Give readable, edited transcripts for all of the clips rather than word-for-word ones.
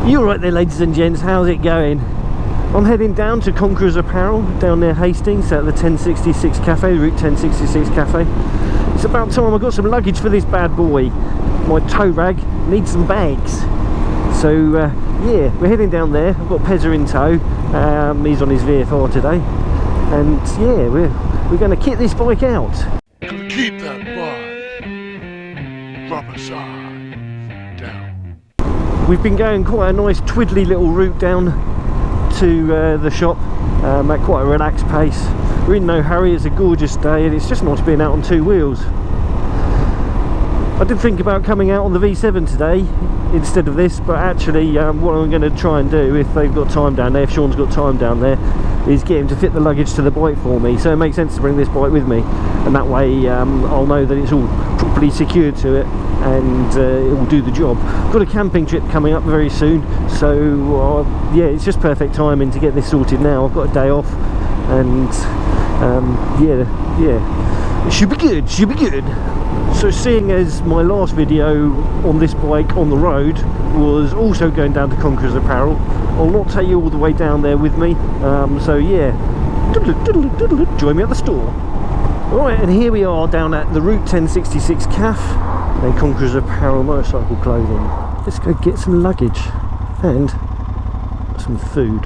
You're right there, ladies and gents, how's it going? I'm heading down to Conquerors Apparel down near Hastings at the 1066 Cafe, Route 1066 Cafe. It's about time. I've got some luggage for this bad boy. My tow rag needs some bags. So yeah, we're heading down there. I've got Pezza in tow. He's on his VFR today. And yeah, we're going to kit this bike out. Keep that bike. Rubber side down. We've been going quite a nice twiddly little route down to the shop at quite a relaxed pace. We're in no hurry, it's a gorgeous day and it's just nice being out on two wheels. I did think about coming out on the V7 today instead of this, but actually what I'm going to try and do, if they've got time down there, if Sean's got time down there, is get him to fit the luggage to the bike for me. So it makes sense to bring this bike with me, and that way I'll know that it's all properly secured to it and it will do the job. Got a camping trip coming up very soon, so yeah, it's just perfect timing to get this sorted now. I've got a day off and yeah, it should be good, should be good. So seeing as my last video on this bike on the road was also going down to Conquerors Apparel, I'll not take you all the way down there with me, so yeah, join me at the store. Alright, and here we are down at the Route 1066 CAF, and Conquerors Apparel motorcycle clothing. Let's go get some luggage and some food.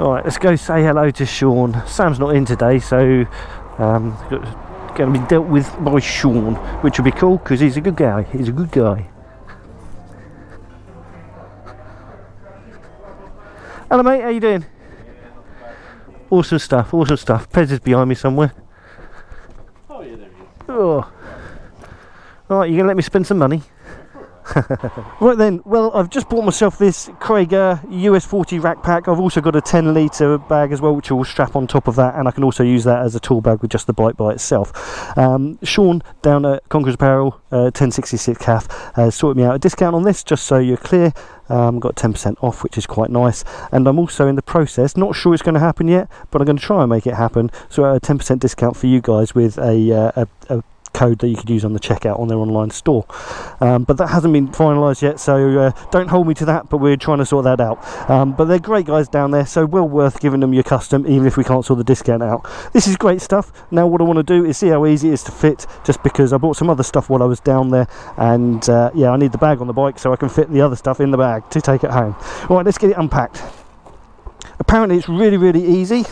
Alright, let's go say hello to Sean. Sam's not in today, so going to be dealt with by Sean, which will be cool because he's a good guy. He's a good guy. Hello mate, how you doing? Awesome stuff, awesome stuff. Pez is behind me somewhere. Oh yeah, there he is. Oh. Alright, you going to let me spend some money? Right then, well, I've just bought myself this Kriega US40 rack pack. I've also got a 10 litre bag as well, which will strap on top of that, and I can also use that as a tool bag with just the bike by itself. Sean down at Conquerors Apparel 1066 CAF has sorted me out a discount on this, just so you're clear. Got 10% off, which is quite nice, and I'm also in the process, not sure it's going to happen yet, but I'm going to try and make it happen, so a 10% discount for you guys with a code that you could use on the checkout on their online store, but that hasn't been finalised yet, so don't hold me to that, but we're trying to sort that out. But they're great guys down there, so well worth giving them your custom, even if we can't sort the discount out. This is great stuff. Now what I want to do is see how easy it is to fit, just because I bought some other stuff while I was down there, and yeah, I need the bag on the bike so I can fit the other stuff in the bag to take it home. Alright, let's get it unpacked. Apparently it's really easy.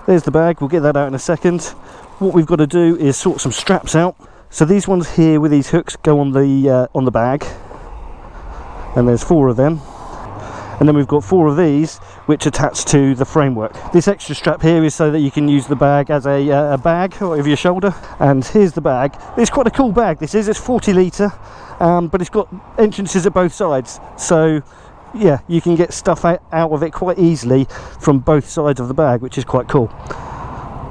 There's the bag, we'll get that out in a second. What we've got to do is sort some straps out. So these ones here with these hooks go on the bag, and there's 4 of them, and then we've got 4 of these which attach to the framework. This extra strap here is so that you can use the bag as a bag over your shoulder. And here's the bag. It's quite a cool bag, this is. It's 40 litre, but it's got entrances at both sides, so yeah, you can get stuff out of it quite easily from both sides of the bag, which is quite cool.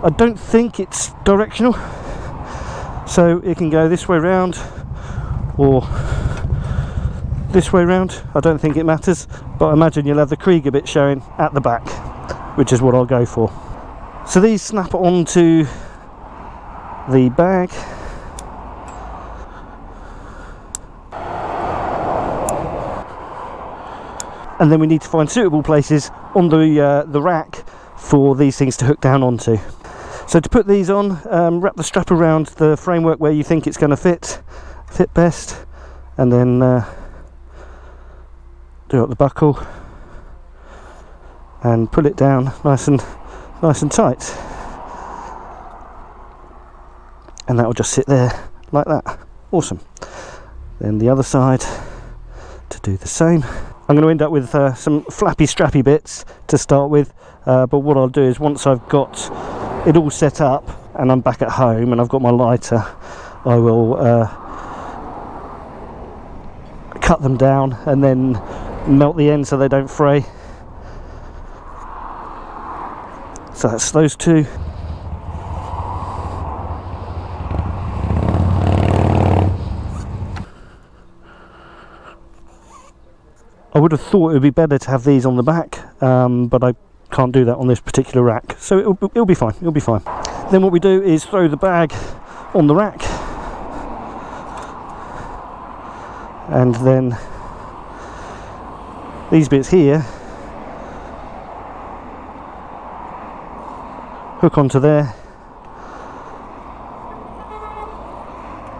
I don't think it's directional, so it can go this way round or this way round. I don't think it matters, but I imagine you'll have the Kriega bit showing at the back, which is what I'll go for. So these snap onto the bag, and then we need to find suitable places on the rack for these things to hook down onto. So to put these on, wrap the strap around the framework where you think it's going to fit best, and then do up the buckle and pull it down nice and tight, and that will just sit there like that. Awesome. Then the other side to do the same. I'm going to end up with some flappy strappy bits to start with, but what I'll do is once I've got it all set up and I'm back at home and I've got my lighter, I will cut them down and then melt the ends so they don't fray. So that's those 2. I would have thought it would be better to have these on the back, but I can't do that on this particular rack, so it'll be fine. Then what we do is throw the bag on the rack, and then these bits here hook onto there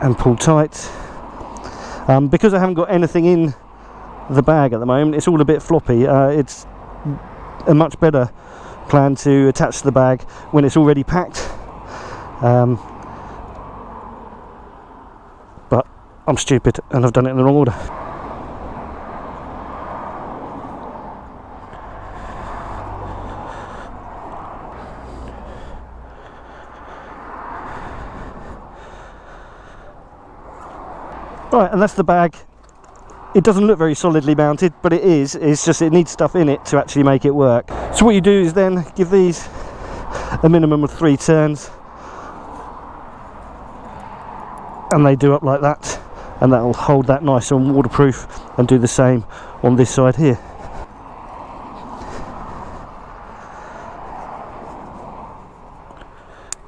and pull tight. Because I haven't got anything in the bag at the moment, it's all a bit floppy. It's a much better plan to attach to the bag when it's already packed, but I'm stupid and I've done it in the wrong order. Right, and that's the bag. It doesn't look very solidly mounted, but it is. It's just it needs stuff in it to actually make it work. So what you do is then give these a minimum of 3 turns, and they do up like that, and that'll hold that nice and waterproof, and do the same on this side here.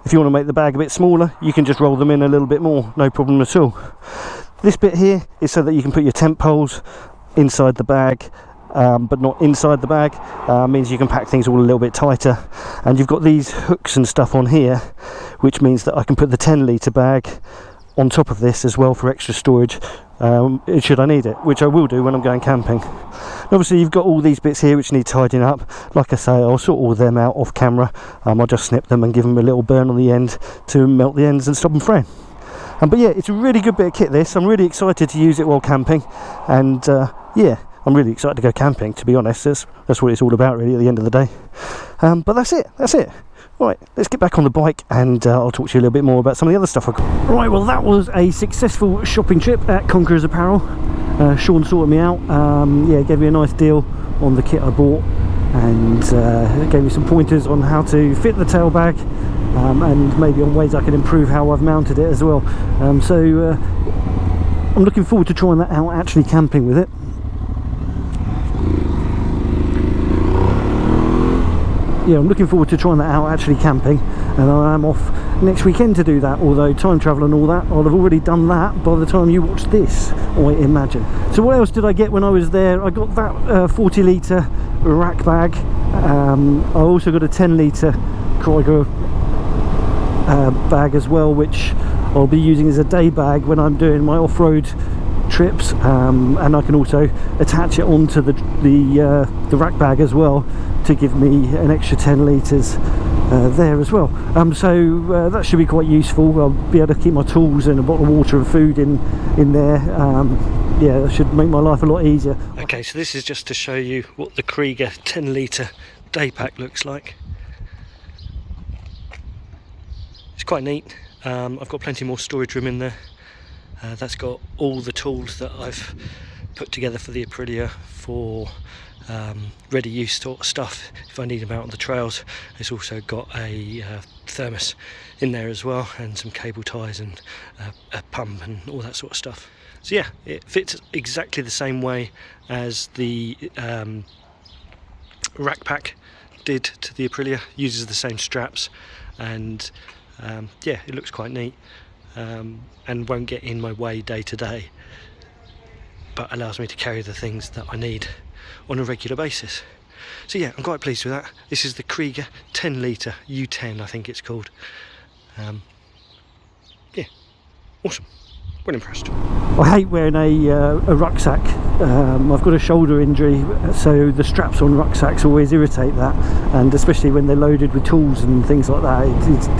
If you want to make the bag a bit smaller, you can just roll them in a little bit more, no problem at all. This bit here is so that you can put your tent poles inside the bag, but not inside the bag. Means you can pack things all a little bit tighter. And you've got these hooks and stuff on here, which means that I can put the 10-litre bag on top of this as well for extra storage, should I need it, which I will do when I'm going camping. Obviously you've got all these bits here which need tidying up. Like I say, I'll sort all them out off camera. I'll just snip them and give them a little burn on the end to melt the ends and stop them fraying. But yeah, it's a really good bit of kit this. I'm really excited to use it while camping, and yeah, I'm really excited to go camping, to be honest. That's what it's all about really at the end of the day. But that's it. Right, let's get back on the bike, and I'll talk to you a little bit more about some of the other stuff I've got. Right, well that was a successful shopping trip at Conquerors Apparel. Sean sorted me out, yeah, gave me a nice deal on the kit I bought, and gave me some pointers on how to fit the tail bag, and maybe on ways I can improve how I've mounted it as well. So I'm looking forward to trying that out, actually camping with it. Yeah, I'm looking forward to trying that out, actually camping, and I am off next weekend to do that, although time travel and all that, I'll have already done that by the time you watch this, I imagine. So what else did I get when I was there? I got that 40-litre rack bag. I also got a 10-litre Kriega bag as well, which I'll be using as a day bag when I'm doing my off-road trips, and I can also attach it onto the rack bag as well to give me an extra 10 litres there as well. So that should be quite useful. I'll be able to keep my tools and a bottle of water and food in there. Yeah, that should make my life a lot easier. Okay, so this is just to show you what the Kriega 10 litre day pack looks like. It's quite neat. I've got plenty more storage room in there. That's got all the tools that I've put together for the Aprilia for ready use sort of stuff if I need them out on the trails. It's also got a thermos in there as well, and some cable ties and a pump and all that sort of stuff. So yeah, it fits exactly the same way as the rack pack did to the Aprilia. Uses the same straps, and yeah, it looks quite neat, and won't get in my way day to day, but allows me to carry the things that I need on a regular basis. So yeah, I'm quite pleased with that. This is the Kriega 10 litre U10, I think it's called. Yeah, awesome. Well impressed. I hate wearing a rucksack. I've got a shoulder injury, so the straps on rucksacks always irritate that, and especially when they're loaded with tools and things like that.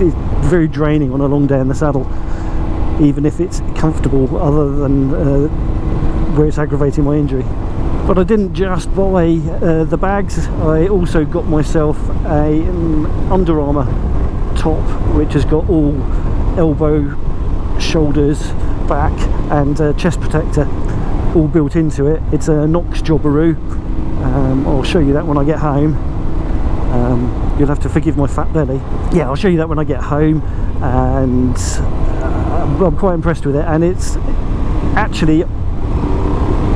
It's very draining on a long day in the saddle, even if it's comfortable, other than where it's aggravating my injury. But I didn't just buy the bags, I also got myself an Under Armour top, which has got all elbow, shoulders, back and chest protector all built into it. It's a Knox Jobberoo. I'll show you that when I get home. You'll have to forgive my fat belly. Yeah, I'll show you that when I get home, and I'm quite impressed with it, and it's actually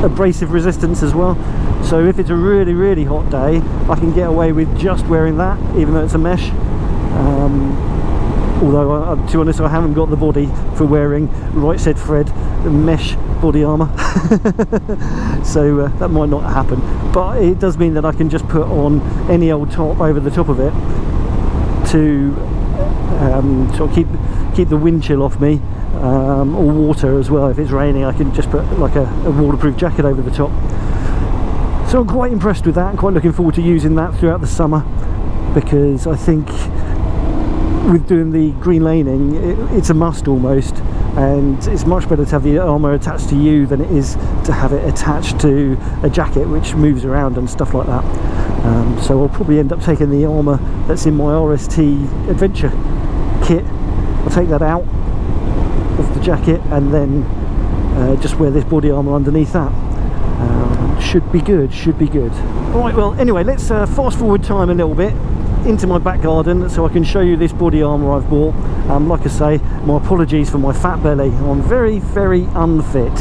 abrasive resistance as well, so if it's a really hot day I can get away with just wearing that, even though it's a mesh. although to be honest, I haven't got the body for wearing right said Fred mesh body armour. So that might not happen, but it does mean that I can just put on any old top over the top of it to sort of keep the wind chill off me, or water as well. If it's raining, I can just put like a waterproof jacket over the top. So I'm quite impressed with that, and quite looking forward to using that throughout the summer, because I think with doing the green laning, it's a must almost, and it's much better to have the armour attached to you than it is to have it attached to a jacket which moves around and stuff like that. So I'll probably end up taking the armour that's in my RST adventure kit. I'll take that out of the jacket and then just wear this body armour underneath that. Should be good, should be good. Right, well anyway, let's fast forward time a little bit into my back garden so I can show you this body armour I've bought. Like I say, my apologies for my fat belly. I'm very, very unfit.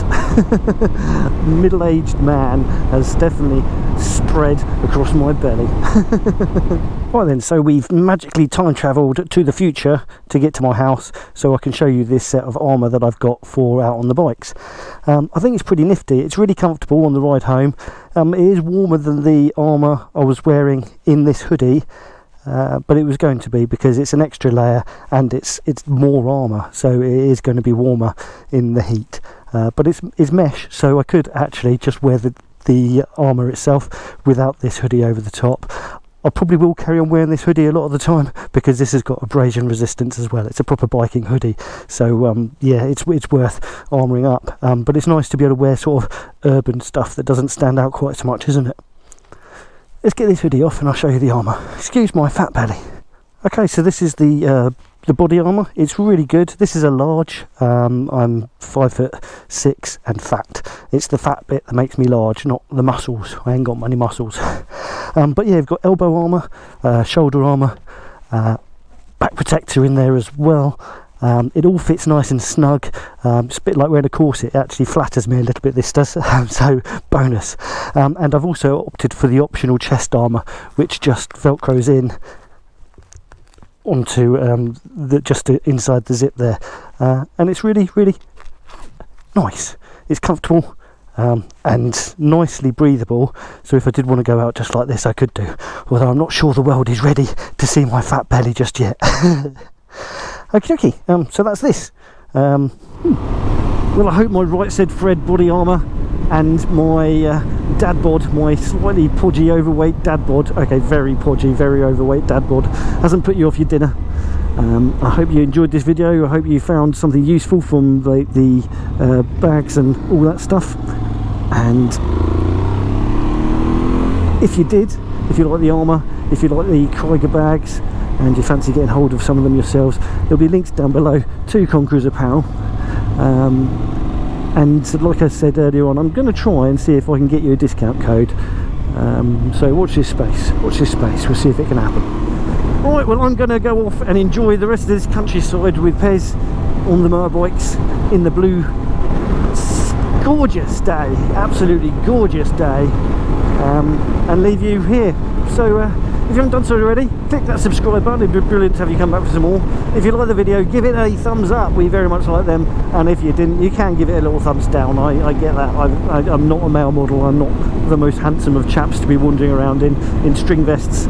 Middle-aged man has definitely spread across my belly. Right then, so we've magically time travelled to the future to get to my house so I can show you this set of armour that I've got for out on the bikes. I think it's pretty nifty. It's really comfortable on the ride home. It is warmer than the armour I was wearing in this hoodie, but it was going to be because it's an extra layer and it's more armour, so it is going to be warmer in the heat. But it's mesh, so I could actually just wear the armour itself without this hoodie over the top. I probably will carry on wearing this hoodie a lot of the time because this has got abrasion resistance as well. It's a proper biking hoodie, so yeah, it's worth armouring up. But it's nice to be able to wear sort of urban stuff that doesn't stand out quite so much, isn't it? Let's get this hoodie off and I'll show you the armour. Excuse my fat belly. Okay, so this is the body armour. It's really good. This is a large. I'm 5'6" and fat. It's the fat bit that makes me large, not the muscles. I ain't got many muscles. But yeah, you've got elbow armour, shoulder armour, back protector in there as well. It all fits nice and snug. It's a bit like wearing a corset. It actually flatters me a little bit, this does, so bonus. And I've also opted for the optional chest armour, which just velcros in onto just inside the zip there, and it's really, really nice. It's comfortable and nicely breathable, so if I did want to go out just like this I could do, although I'm not sure the world is ready to see my fat belly just yet. Okay, so that's this. Well, I hope my right said Fred body armour and my dad bod, my slightly podgy overweight dad bod, okay, very podgy, very overweight dad bod, hasn't put you off your dinner. I hope you enjoyed this video. I hope you found something useful from the bags and all that stuff, and if you did, if you like the armour, if you like the Kriega bags and you fancy getting hold of some of them yourselves, there'll be links down below to Conquerors Apparel. And like I said earlier on, I'm going to try and see if I can get you a discount code. So watch this space, we'll see if it can happen. Right, well I'm going to go off and enjoy the rest of this countryside with Pez on the motorbikes in the blue. Gorgeous day, absolutely gorgeous day, and leave you here. So if you haven't done so already, click that subscribe button. It'd be brilliant to have you come back for some more. If you like the video, give it a thumbs up. We very much like them. And if you didn't, you can give it a little thumbs down. I get that. I'm not a male model. I'm not the most handsome of chaps to be wandering around in string vests.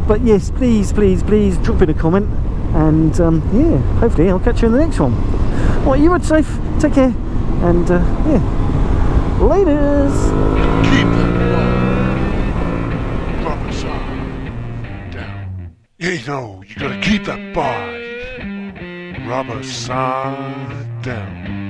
But yes, please drop in a comment. And yeah, hopefully I'll catch you in the next one. Right, you ride safe. Take care. And yeah, laters. Keep that bike. Rubber side down. You know, you gotta keep that bike. Rubber side down.